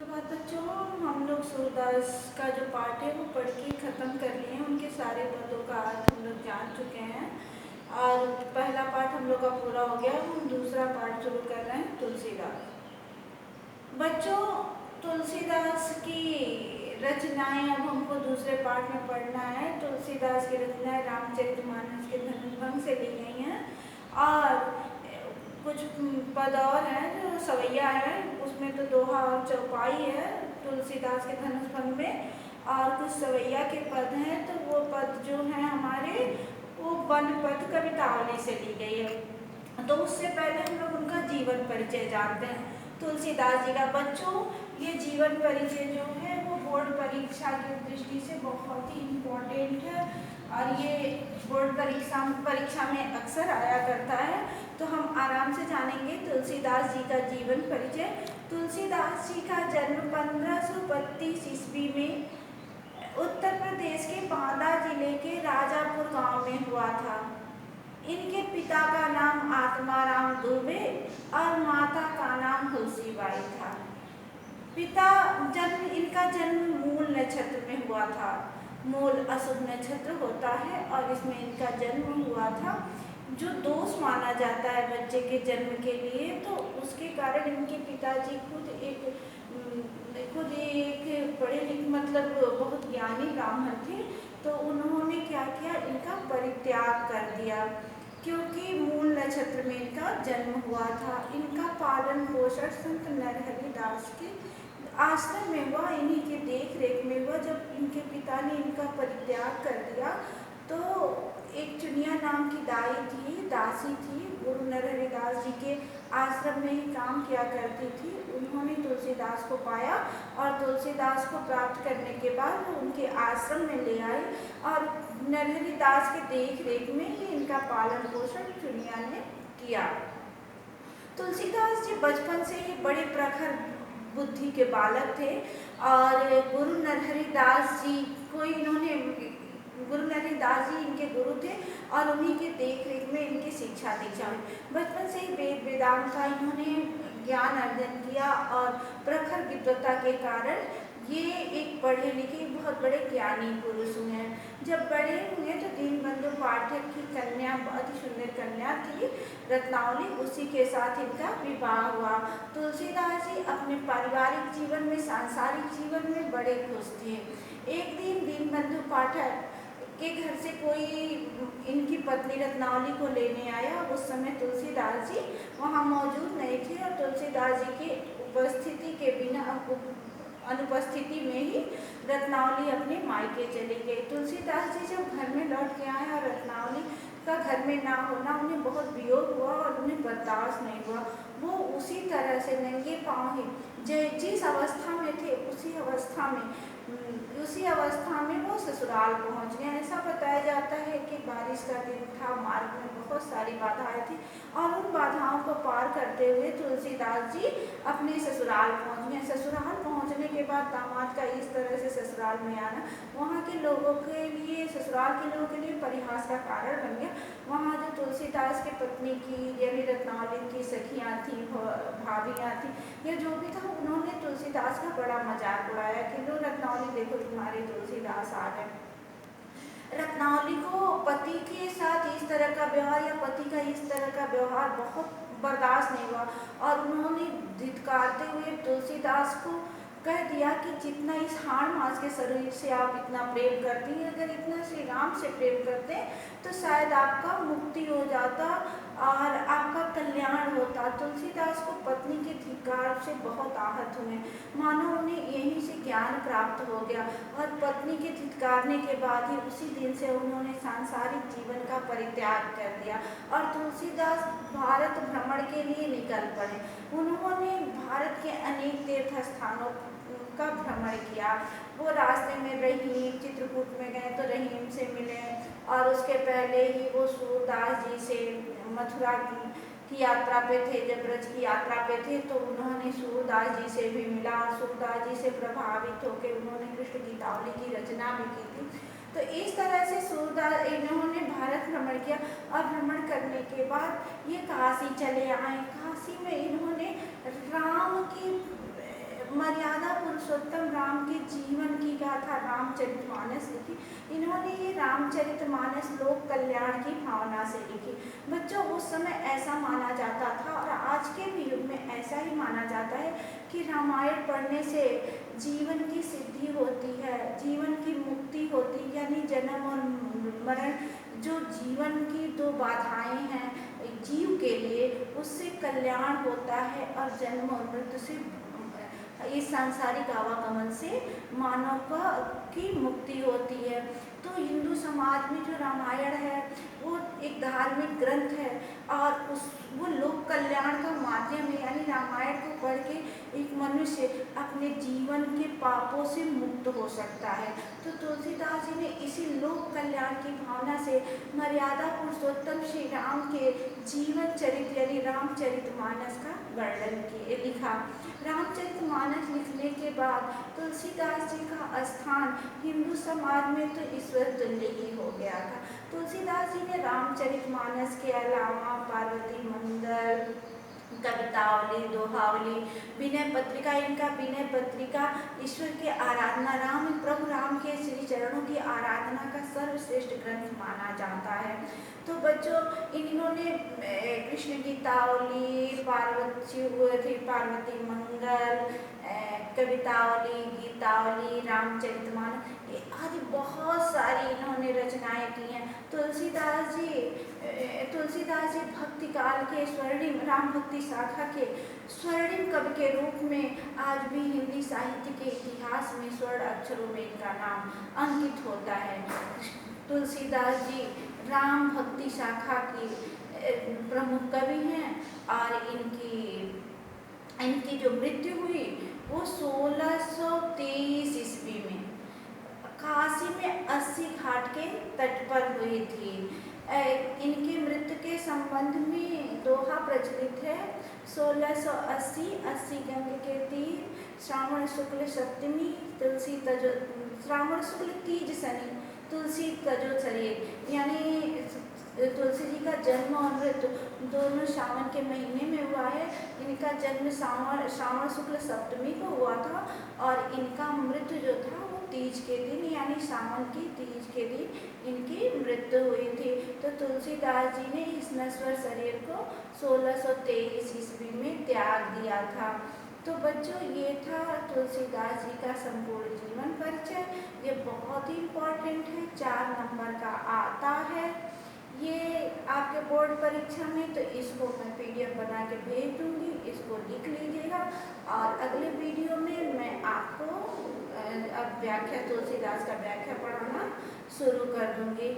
बात बच्चों, हम लोग सूरदास का जो पाठ है वो पढ़ के ख़त्म कर लिए हैं। उनके सारे पदों का अर्थ हम लोग जान चुके हैं और पहला पाठ हम लोग का पूरा हो गया। हम दूसरा पाठ शुरू कर रहे हैं तुलसीदास। बच्चों, तुलसीदास की रचनाएं अब हमको दूसरे पाठ में पढ़ना है। तुलसीदास की रचनाएं रामचरितमानस के धनुर्भंग से ली गई हैं और कुछ पद और हैं जो सवैया है, उसमें तो दोहा और चौपाई है तुलसीदास के धनुर्भंग में, और कुछ सवैया के पद हैं। तो वो पद जो हैं हमारे, वो वन पद कवितावली से ली गई है। तो उससे पहले हम लोग उनका जीवन परिचय जानते हैं तुलसीदास जी का। बच्चों, ये जीवन परिचय जो है वो बोर्ड परीक्षा की दृष्टि से बहुत ही इम्पोर्टेंट है और ये बोर्ड परीक्षा में अक्सर आया करता है। तो हम आराम से जानेंगे तुलसीदास जी का जीवन परिचय। तुलसीदास जी का जन्म 1532 ईस्वी में उत्तर प्रदेश के बांदा जिले के राजापुर गांव में हुआ था। इनके पिता का नाम आत्माराम दुबे और माता का नाम तुलसीबाई था। इनका जन्म मूल नक्षत्र में हुआ था। मूल अशुभ नक्षत्र होता है और इसमें इनका जन्म हुआ था, जो दोष माना जाता है बच्चे के जन्म के लिए। तो उसके कारण इनके पिताजी खुद एक बड़े मतलब बहुत ज्ञानी ब्राह्मण थे। तो उन्होंने क्या किया, इनका परित्याग कर दिया क्योंकि मूल नक्षत्र में इनका जन्म हुआ था। इनका पालन पोषण संत नरहरि दास के आश्रम में हुआ, इन्हीं के देख रेख में हुआ। जब इनके पिता ने इनका परित्याग कर दिया तो एक चुनिया नाम की दासी थी, गुरु नरहरि दास जी के आश्रम में ही काम किया करती थी। उन्होंने तुलसीदास को पाया और तुलसीदास को प्राप्त करने के बाद वो उनके आश्रम में ले आए और नरहरि दास के देख रेख में ही इनका पालन पोषण चुनिया ने किया। तुलसीदास जी बचपन से ही बड़े प्रखर बुद्धि के बालक थे और गुरु नरहरि दास जी इनके गुरु थे और उन्हीं के देख रेख में इनकी शिक्षा दीक्षा हुई। बचपन से ही वेद वेदांत का इन्होंने ज्ञान अर्जन किया और प्रखर विद्वता के कारण ये एक पढ़े लिखे बहुत बड़े ज्ञानी पुरुष हुए। जब बड़े हुए तो दीनबंधु पाठक की कन्या, बहुत ही सुंदर कन्या थी रत्नावली, उसी के साथ इनका विवाह हुआ। तुलसीदास जी अपने पारिवारिक जीवन में, सांसारिक जीवन में बड़े खुश थे। एक दिन दीनबंधु पाठक के घर से कोई इनकी पत्नी रत्नावली को लेने आया। उस समय तुलसीदास जी वहाँ मौजूद नहीं थे और तुलसीदास जी की उपस्थिति के बिना, अनुपस्थिति में ही रत्नावली अपने मायके चली गई। तुलसीदास जी जब घर में लौट के आए और रत्नावली का घर में ना होना उन्हें बहुत वियोग हुआ और उन्हें बर्दाश्त नहीं हुआ। वो उसी तरह से नंगे पाँव ही जिस अवस्था में थे उसी अवस्था में वो ससुराल पहुंच गए। ऐसा बताया जाता है कि बारिश का दिन था, मार्ग में बहुत सारी बाधाएं थी और उन बाधाओं को पार करते हुए तुलसीदास जी अपने ससुराल पहुंच गए। ससुराल पहुंचने के बाद दामाद का इस तरह से ससुराल में आना वहाँ के लोगों के लिए, ससुराल के लोगों के लिए परिहास का कारण बन गया। वहाँ जो तुलसीदास की पत्नी की यानी रत्नावली की सखियाँ थी, भाभियाँ थी या जो भी था, उन्होंने तुलसीदास का बड़ा मजाक उड़ाया कि लो रत्नावली, देखो तुम्हारे तुलसीदास आ गए। रत्नावली को पति के साथ इस तरह का व्यवहार या पति का इस तरह का व्यवहार बहुत बर्दाश्त नहीं हुआ और उन्होंने धिक्कारते हुए तुलसीदास को कह दिया कि जितना इस हाड़ मास के शरीर से आप इतना प्रेम करती हैं, अगर इतना श्री राम से प्रेम करते तो शायद आपका मुक्ति हो जाता और आपका कल्याण होता। तुलसीदास को पत्नी के धिक्कार से बहुत आहत हुए, मानो उन्हें यहीं से ज्ञान प्राप्त हो गया और पत्नी के धिक्कारने के बाद ही उसी दिन से उन्होंने सांसारिक जीवन का परित्याग कर दिया और तुलसीदास भारत भ्रमण के लिए निकल पड़े। उन्होंने भारत के अनेक तीर्थ स्थानों का भ्रमण किया। वो रास्ते में रहीम, चित्रकूट में गए तो रहीम से मिले और उसके पहले ही वो सूरदास जी से मथुरा की यात्रा पे थे। जब ब्रज की यात्रा पे थे तो उन्होंने सूरदास जी से भी मिला और सूरदास जी से प्रभावित होकर उन्होंने कृष्ण गीतावली की रचना भी की थी। तो इस तरह से सूरदास इन्होंने भारत भ्रमण किया और भ्रमण करने के बाद ये काशी चले आए। काशी में इन्होंने राम की मर्यादा पुरुषोत्तम राम के जीवन की गाथा रामचरितमानस लिखी। इन्होंने ये रामचरितमानस लोक कल्याण की भावना से लिखी। बच्चों, उस समय ऐसा माना जाता था और आज के भी युग में ऐसा ही माना जाता है कि रामायण पढ़ने से जीवन की सिद्धि होती है, जीवन की मुक्ति होती है, यानी जन्म और मरण जो जीवन की दो बाधाएं हैं जीव के लिए, उससे कल्याण होता है और जन्म और मृत्यु से इस सांसारिक आवागमन से मानव की मुक्ति होती है। तो हिंदू समाज में जो रामायण है वो एक धार्मिक ग्रंथ है और वो लोक कल्याण का माध्यम है, यानी रामायण को पढ़ के एक मनुष्य अपने जीवन के पापों से मुक्त हो सकता है। तो तुलसीदास जी ने इसी लोक कल्याण की भावना से मर्यादा पुरुषोत्तम श्री राम के जीवन चरित्र यानी रामचरितमानस का वर्णन लिखा। रामचरितमानस लिखने के बाद तुलसीदास जी का स्थान हिंदू समाज में तो ईश्वर तुल्य ही हो गया था। तुलसीदास जी ने रामचरितमानस के अलावा पार्वती मंगल, कवितावली, दोहावली, विनय पत्रिका, इनका विनय पत्रिका ईश्वर की आराधना, प्रभु राम के श्री चरणों की आराधना का सर्वश्रेष्ठ ग्रंथ माना जाता है। तो बच्चों, इन्होंने कृष्ण गीतावली, पार्वती मंगल, कवितावली, गीतावली, रामचरितमानस आदि बहुत सारी इन्होंने रचनाएं की हैं। तुलसीदास जी भक्ति काल के स्वर्णिम राम भक्ति शाखा के स्वर्णिम कवि के रूप में आज भी हिंदी साहित्य के इतिहास में स्वर्ण अक्षरों में इनका नाम अंकित होता है। तुलसीदास जी राम भक्ति शाखा की प्रमुख कवि हैं और इनकी जो मृत्यु हुई वो 1623 ईस्वी में काशी में 80 घाट के तट पर हुई थी। इनकी मृत्यु के संबंध में दोहा प्रचलित है। 1680 गंग के तीर, श्रावण शुक्ल सप्तमी, श्रावण शुक्ल तीज शनि, तुलसी तजो शरीर, यानी तुलसी जी का जन्म और मृत्यु दोनों सावन के महीने में हुआ है। इनका जन्म श्रावण शुक्ल सप्तमी को हुआ था और इनका मृत्यु जो था वो तीज के दिन यानी सावन की तीज के दिन इनकी मृत्यु हुई थी। तो तुलसीदास जी ने इस नश्वर शरीर को 1623 ईस्वी में त्याग दिया था। तो बच्चों, ये था तुलसीदास जी का संपूर्ण जीवन परिचय। ये बहुत ही इम्पोर्टेंट है, 4 नंबर का आता है ये आपके बोर्ड परीक्षा में। तो इसको मैं PDF बना के भेज दूँगी, इसको लिख लीजिएगा और अगले वीडियो में मैं आपको अब व्याख्या तुलसीदास का व्याख्या पढ़ाना शुरू कर दूँगी।